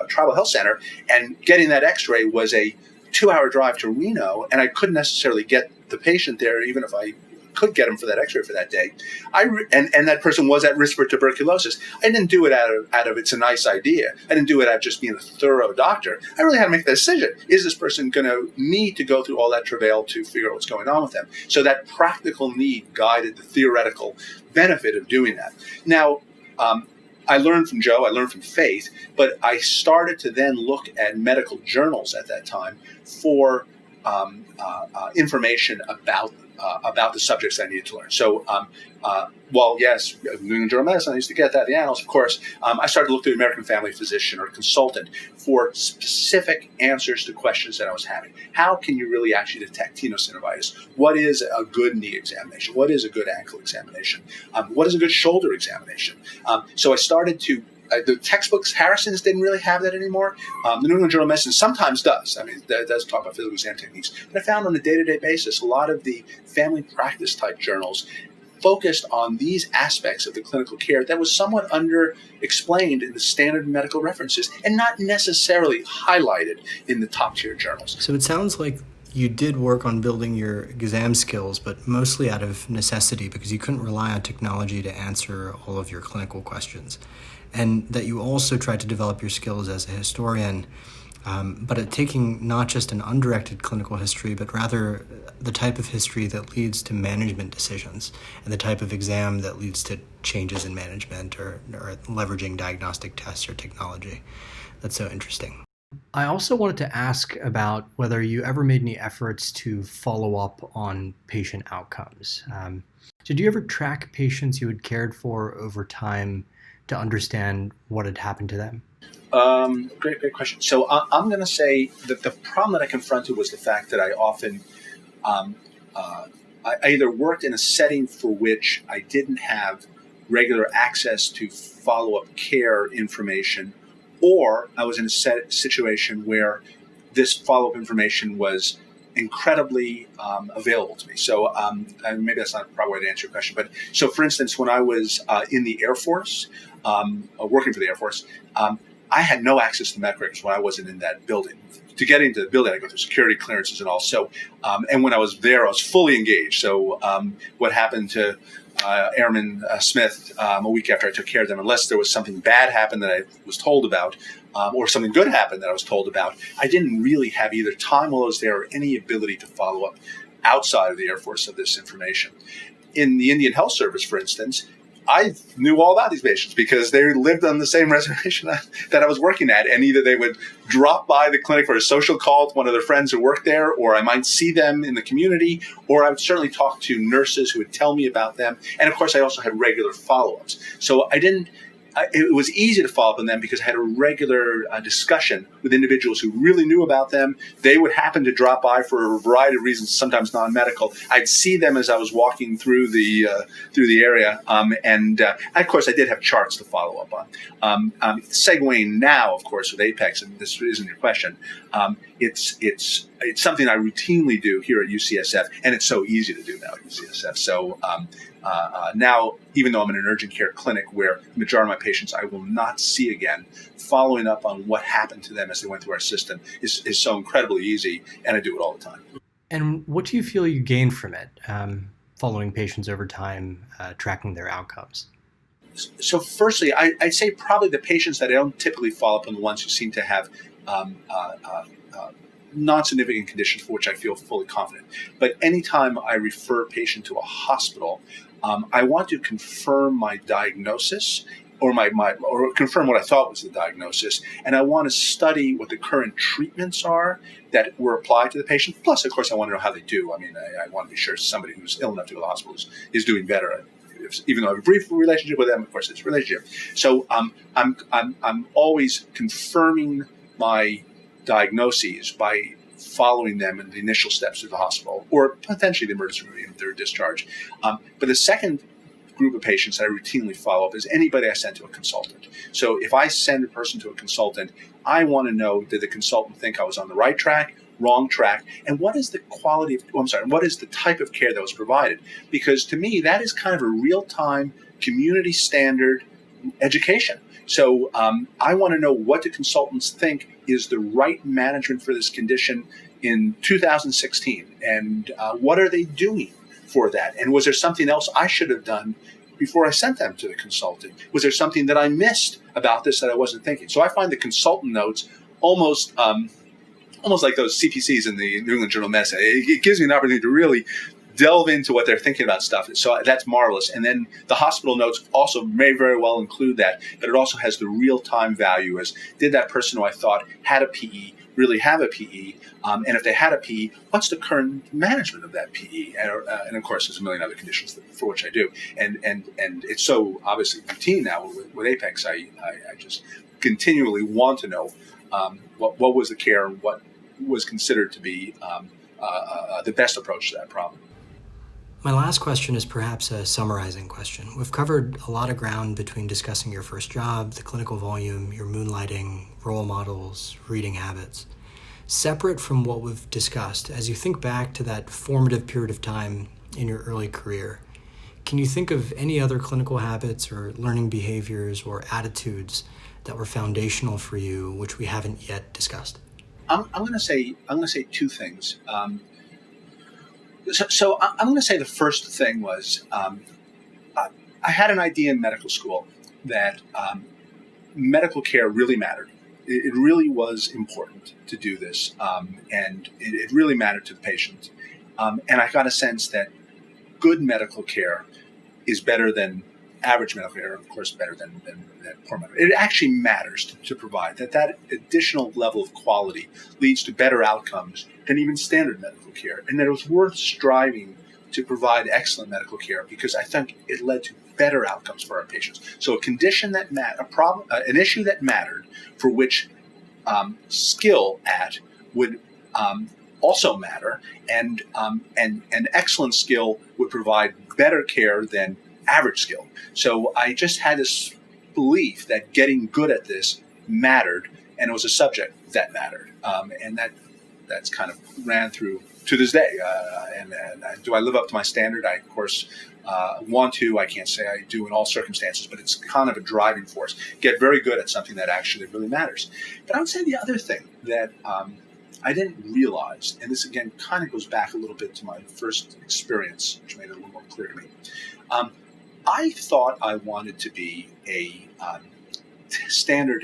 tribal health center, and getting that x-ray was a 2-hour drive to Reno, and I couldn't necessarily get the patient there, even if I could get him for that x-ray for that day, and that person was at risk for tuberculosis. I didn't do it out of it's a nice idea. I didn't do it out of just being a thorough doctor. I really had to make that decision. Is this person going to need to go through all that travail to figure out what's going on with them? So that practical need guided the theoretical benefit of doing that. Now, I learned from Joe, I learned from Faith, but I started to then look at medical journals at that time for information about the subjects I needed to learn. So, while yes, New England Journal of Medicine, I used to get that, the annals, of course, I started to look through American Family Physician or Consultant for specific answers to questions that I was having. How can you really actually detect tenosynovitis? What is a good knee examination? What is a good ankle examination? What is a good shoulder examination? So I started to the textbooks, Harrison's didn't really have that anymore. The New England Journal of Medicine sometimes does. I mean, that does talk about physical exam techniques. But I found on a day-to-day basis, a lot of the family practice type journals focused on these aspects of the clinical care that was somewhat under-explained in the standard medical references and not necessarily highlighted in the top-tier journals. So it sounds like you did work on building your exam skills, but mostly out of necessity because you couldn't rely on technology to answer all of your clinical questions. And that you also tried to develop your skills as a historian, but at taking not just an undirected clinical history, but rather the type of history that leads to management decisions and the type of exam that leads to changes in management or leveraging diagnostic tests or technology. That's so interesting. I also wanted to ask about whether you ever made any efforts to follow up on patient outcomes. Did you ever track patients you had cared for over time to understand what had happened to them? Great question. So I'm going to say that the problem that I confronted was the fact that I often, I either worked in a setting for which I didn't have regular access to follow-up care information, or I was in a situation where this follow-up information was incredibly available to me. So maybe that's not the proper way to answer your question. But so, for instance, when I was in the Air Force, working for the Air Force, I had no access to medical records when I wasn't in that building. To get into the building, I go through security clearances and all. So, and when I was there, I was fully engaged. So what happened to Airman Smith a week after I took care of them, unless there was something bad happened that I was told about, or something good happened that I was told about, I didn't really have either time while I was there or any ability to follow up outside of the Air Force of this information. In the Indian Health Service, for instance, I knew all about these patients because they lived on the same reservation that I was working at, and either they would drop by the clinic for a social call to one of their friends who worked there, or I might see them in the community, or I would certainly talk to nurses who would tell me about them. And of course, I also had regular follow-ups. So it was easy to follow up on them because I had a regular discussion with individuals who really knew about them. They would happen to drop by for a variety of reasons, sometimes non-medical. I'd see them as I was walking through the area, and of course, I did have charts to follow up on. Segueing now, of course, with Apex, and this isn't your question. It's something I routinely do here at UCSF, and it's so easy to do now at UCSF. So now, even though I'm in an urgent care clinic where the majority of my patients I will not see again, following up on what happened to them as they went through our system is so incredibly easy, and I do it all the time. And what do you feel you gain from it, following patients over time, tracking their outcomes? So firstly, I'd say probably the patients that I don't typically follow up on the ones who seem to have non-significant conditions for which I feel fully confident. But anytime I refer a patient to a hospital, I want to confirm my diagnosis or confirm what I thought was the diagnosis, and I want to study what the current treatments are that were applied to the patient. Plus, of course, I want to know how they do. I mean, I want to be sure somebody who's ill enough to go to the hospital is doing better. Even though I have a brief relationship with them, of course, it's a relationship. So I'm always confirming my diagnoses by following them in the initial steps to the hospital, or potentially the emergency room if they're discharged. But the second group of patients that I routinely follow up is anybody I send to a consultant. So if I send a person to a consultant, I want to know, did the consultant think I was on the right track, wrong track, and what is the quality of, what is the type of care that was provided? Because to me, that is kind of a real-time, community standard education. So I want to know what the consultants think is the right management for this condition in 2016, and what are they doing for that? And was there something else I should have done before I sent them to the consultant? Was there something that I missed about this that I wasn't thinking? So I find the consultant notes almost like those CPCs in the New England Journal of Medicine. It gives me an opportunity to really delve into what they're thinking about stuff. So that's marvelous. And then the hospital notes also may very well include that, but it also has the real-time value as, did that person who I thought had a PE really have a PE? And if they had a PE, what's the current management of that PE? And of course, there's a million other conditions for which I do. And it's so obviously routine now with Apex. I just continually want to know what was the care and what was considered to be the best approach to that problem. My last question is perhaps a summarizing question. We've covered a lot of ground between discussing your first job, the clinical volume, your moonlighting, role models, reading habits. Separate from what we've discussed, as you think back to that formative period of time in your early career, can you think of any other clinical habits or learning behaviors or attitudes that were foundational for you, which we haven't yet discussed? I'm going to say two things. So I'm going to say the first thing was I had an idea in medical school that medical care really mattered. It really was important to do this, and it really mattered to the patient. And I got a sense that good medical care is better than average medical care, of course, better than poor medical care. It actually matters to provide that additional level of quality leads to better outcomes than even standard medical care, and that it was worth striving to provide excellent medical care because I think it led to better outcomes for our patients. So a condition that an issue that mattered, for which skill would also matter, and excellent skill would provide better care than average skill. So I just had this belief that getting good at this mattered, and it was a subject that mattered, and that's kind of ran through to this day. And do I live up to my standard? I, of course, want to. I can't say I do in all circumstances, but it's kind of a driving force. Get very good at something that actually really matters. But I would say the other thing that I didn't realize, and this again kind of goes back a little bit to my first experience, which made it a little more clear to me. I thought I wanted to be a typical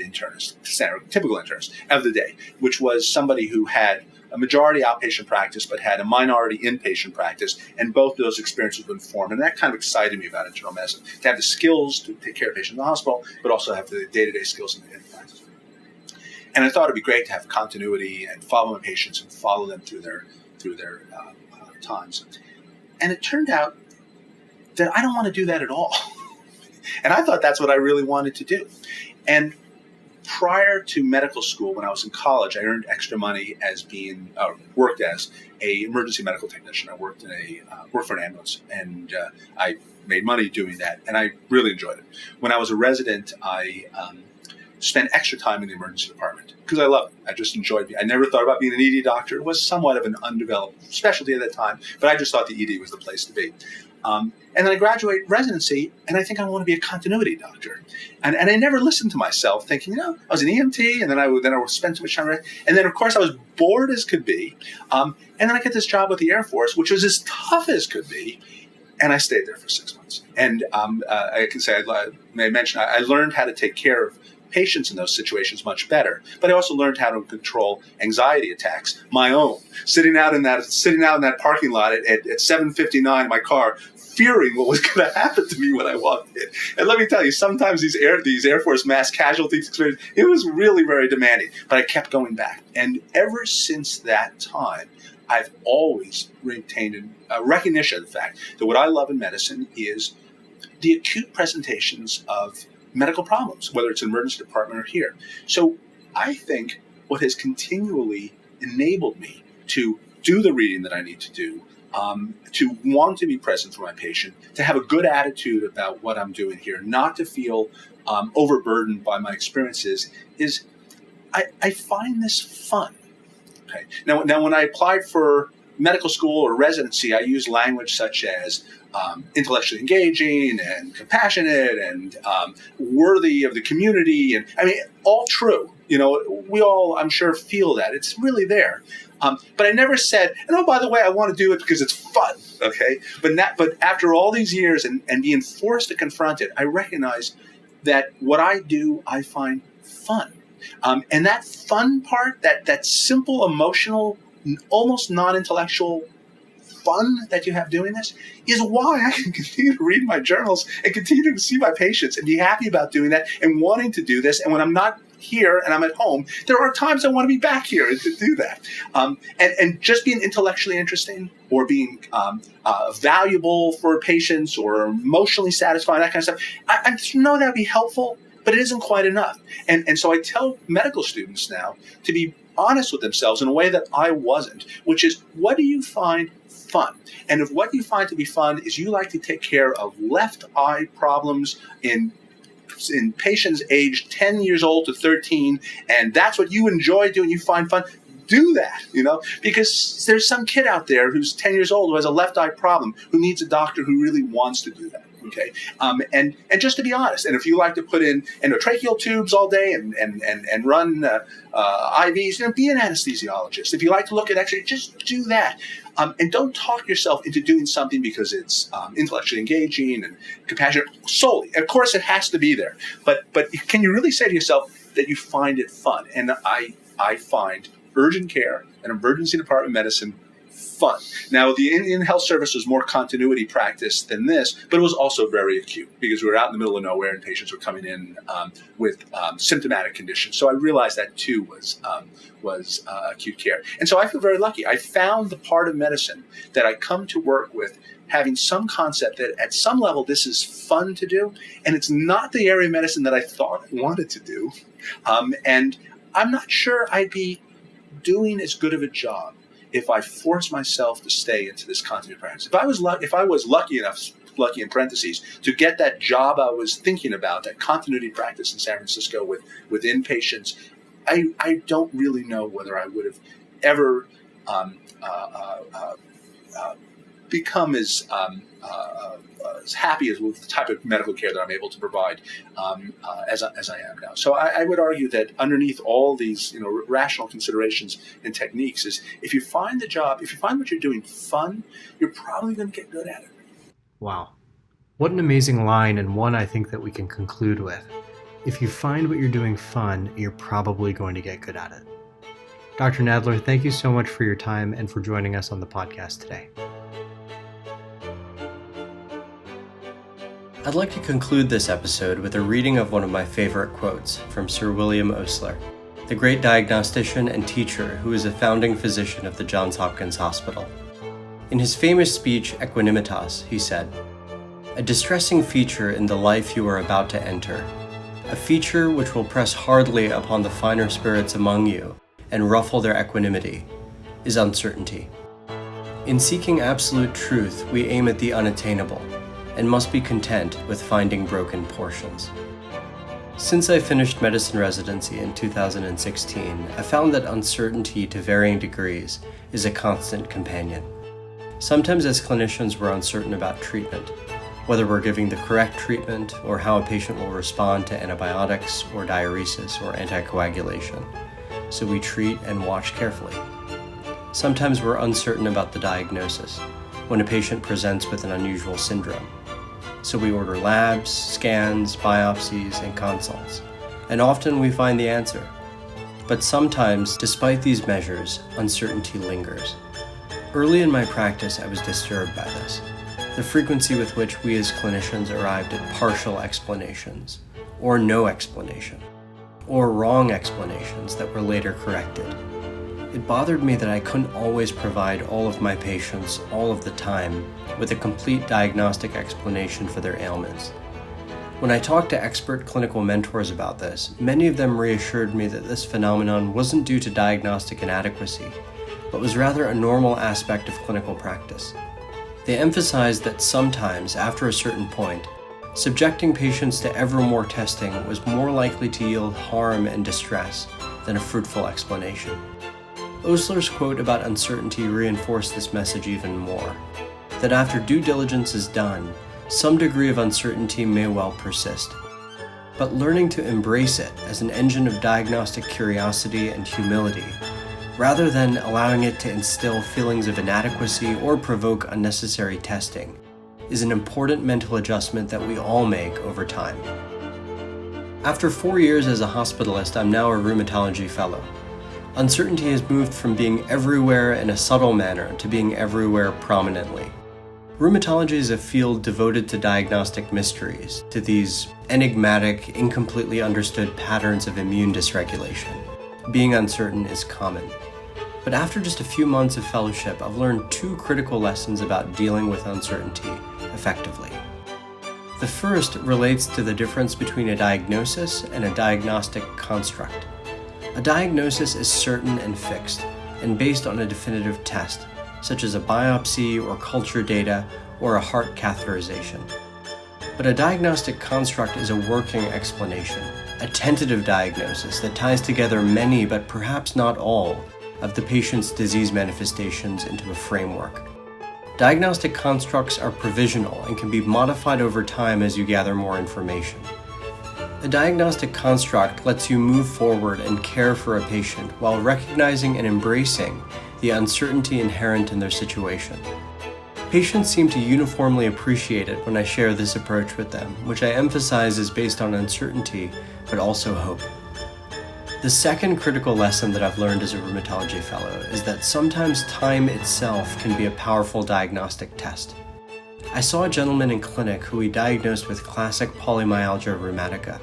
internist of the day, which was somebody who had a majority outpatient practice but had a minority inpatient practice, and both of those experiences would inform. And that kind of excited me about internal medicine, to have the skills to take care of patients in the hospital, but also have the day-to-day skills in the practice. And I thought it'd be great to have continuity and follow my patients and follow them through their times. And it turned out that I don't want to do that at all. And I thought that's what I really wanted to do. And prior to medical school, when I was in college, I earned extra money as worked as a emergency medical technician. I worked for an ambulance, and I made money doing that, and I really enjoyed it. When I was a resident, I spent extra time in the emergency department because I loved it. I just enjoyed it. I never thought about being an ED doctor. It was somewhat of an undeveloped specialty at that time, but I just thought the ED was the place to be. And then I graduated residency, and I think I want to be a continuity doctor. And I never listened to myself, thinking, I was an EMT, and then I would spend too much time. And then, of course, I was bored as could be. And then I get this job with the Air Force, which was as tough as could be. And I stayed there for 6 months. And I can say, I learned how to take care patients in those situations much better. But I also learned how to control anxiety attacks, my own, sitting out in that parking lot at 7:59 in my car, fearing what was going to happen to me when I walked in. And let me tell you, sometimes these Air Force mass casualties experience, it was really very demanding. But I kept going back. And ever since that time, I've always retained a recognition of the fact that what I love in medicine is the acute presentations of medical problems, whether it's an emergency department or here. So I think what has continually enabled me to do the reading that I need to do, to want to be present for my patient, to have a good attitude about what I'm doing here, not to feel overburdened by my experiences, is I find this fun. Okay. Now, when I applied for medical school or residency, I used language such as intellectually engaging and compassionate and worthy of the community. And I mean, all true. We all, I'm sure, feel that. It's really there. But I never said, and oh, by the way, I want to do it because it's fun. Okay. But after all these years and being forced to confront it, I recognize that what I do, I find fun. And that fun part, that simple, emotional, almost non-intellectual fun that you have doing this is why I can continue to read my journals and continue to see my patients and be happy about doing that and wanting to do this. And when I'm not here and I'm at home, there are times I want to be back here and to do that. And just being intellectually interesting or being valuable for patients or emotionally satisfying, that kind of stuff, I just know that would be helpful, but it isn't quite enough. And so I tell medical students now to be honest with themselves in a way that I wasn't, which is, what do you find fun? And if what you find to be fun is you like to take care of left eye problems in patients aged 10 years old to 13, and that's what you enjoy doing, you find fun, do that, because there's some kid out there who's 10 years old who has a left eye problem who needs a doctor who really wants to do that. Okay, and just to be honest, and if you like to put in endotracheal tubes all day and run IVs, be an anesthesiologist. If you like to look at X-ray, just do that, and don't talk yourself into doing something because it's intellectually engaging and compassionate solely. Of course, it has to be there, but can you really say to yourself that you find it fun? And I find urgent care and emergency department medicine fun. Now, the Indian Health Service was more continuity practice than this, but it was also very acute because we were out in the middle of nowhere and patients were coming in with symptomatic conditions. So I realized that too was acute care. And so I feel very lucky. I found the part of medicine that I come to work with having some concept that at some level this is fun to do, and it's not the area of medicine that I thought I wanted to do. And I'm not sure I'd be doing as good of a job if I force myself to stay into this continuity practice. If I was lucky enough, lucky in parentheses, to get that job I was thinking about, that continuity practice in San Francisco with inpatients, I don't really know whether I would have ever become as happy as with the type of medical care that I'm able to provide as I am now. So I would argue that underneath all these rational considerations and techniques is, if you find what you're doing fun, you're probably going to get good at it. Wow. What an amazing line, and one I think that we can conclude with. If you find what you're doing fun, you're probably going to get good at it. Dr. Nadler, thank you so much for your time and for joining us on the podcast today. I'd like to conclude this episode with a reading of one of my favorite quotes from Sir William Osler, the great diagnostician and teacher who is a founding physician of the Johns Hopkins Hospital. In his famous speech, Equanimitas, he said, "A distressing feature in the life you are about to enter, a feature which will press hardly upon the finer spirits among you and ruffle their equanimity, is uncertainty. In seeking absolute truth, we aim at the unattainable, and must be content with finding broken portions." Since I finished medicine residency in 2016, I found that uncertainty to varying degrees is a constant companion. Sometimes as clinicians we're uncertain about treatment, whether we're giving the correct treatment or how a patient will respond to antibiotics or diuresis or anticoagulation, so we treat and watch carefully. Sometimes we're uncertain about the diagnosis, when a patient presents with an unusual syndrome. So we order labs, scans, biopsies, and consults, and often we find the answer. But sometimes, despite these measures, uncertainty lingers. Early in my practice, I was disturbed by this, the frequency with which we as clinicians arrived at partial explanations, or no explanation, or wrong explanations that were later corrected. It bothered me that I couldn't always provide all of my patients, all of the time, with a complete diagnostic explanation for their ailments. When I talked to expert clinical mentors about this, many of them reassured me that this phenomenon wasn't due to diagnostic inadequacy, but was rather a normal aspect of clinical practice. They emphasized that sometimes, after a certain point, subjecting patients to ever more testing was more likely to yield harm and distress than a fruitful explanation. Osler's quote about uncertainty reinforced this message even more, that after due diligence is done, some degree of uncertainty may well persist. But learning to embrace it as an engine of diagnostic curiosity and humility, rather than allowing it to instill feelings of inadequacy or provoke unnecessary testing, is an important mental adjustment that we all make over time. After 4 years as a hospitalist, I'm now a rheumatology fellow. Uncertainty has moved from being everywhere in a subtle manner to being everywhere prominently. Rheumatology is a field devoted to diagnostic mysteries, to these enigmatic, incompletely understood patterns of immune dysregulation. Being uncertain is common. But after just a few months of fellowship, I've learned 2 critical lessons about dealing with uncertainty effectively. The first relates to the difference between a diagnosis and a diagnostic construct. A diagnosis is certain and fixed, and based on a definitive test, such as a biopsy or culture data or a heart catheterization. But a diagnostic construct is a working explanation, a tentative diagnosis that ties together many, but perhaps not all, of the patient's disease manifestations into a framework. Diagnostic constructs are provisional and can be modified over time as you gather more information. A diagnostic construct lets you move forward and care for a patient while recognizing and embracing the uncertainty inherent in their situation. Patients seem to uniformly appreciate it when I share this approach with them, which I emphasize is based on uncertainty, but also hope. The second critical lesson that I've learned as a rheumatology fellow is that sometimes time itself can be a powerful diagnostic test. I saw a gentleman in clinic who we diagnosed with classic polymyalgia rheumatica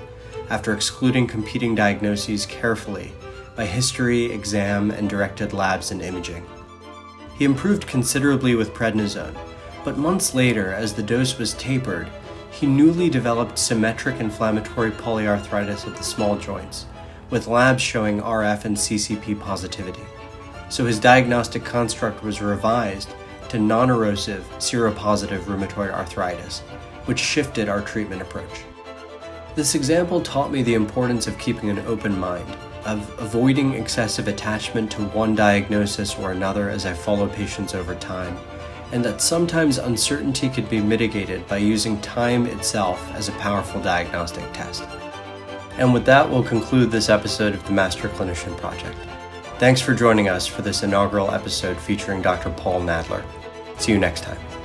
after excluding competing diagnoses carefully by history, exam, and directed labs and imaging. He improved considerably with prednisone, but months later, as the dose was tapered, he newly developed symmetric inflammatory polyarthritis of the small joints, with labs showing RF and CCP positivity. So his diagnostic construct was revised to non-erosive, seropositive rheumatoid arthritis, which shifted our treatment approach. This example taught me the importance of keeping an open mind, of avoiding excessive attachment to one diagnosis or another as I follow patients over time, and that sometimes uncertainty could be mitigated by using time itself as a powerful diagnostic test. And with that, we'll conclude this episode of the Master Clinician Project. Thanks for joining us for this inaugural episode featuring Dr. Paul Nadler. See you next time.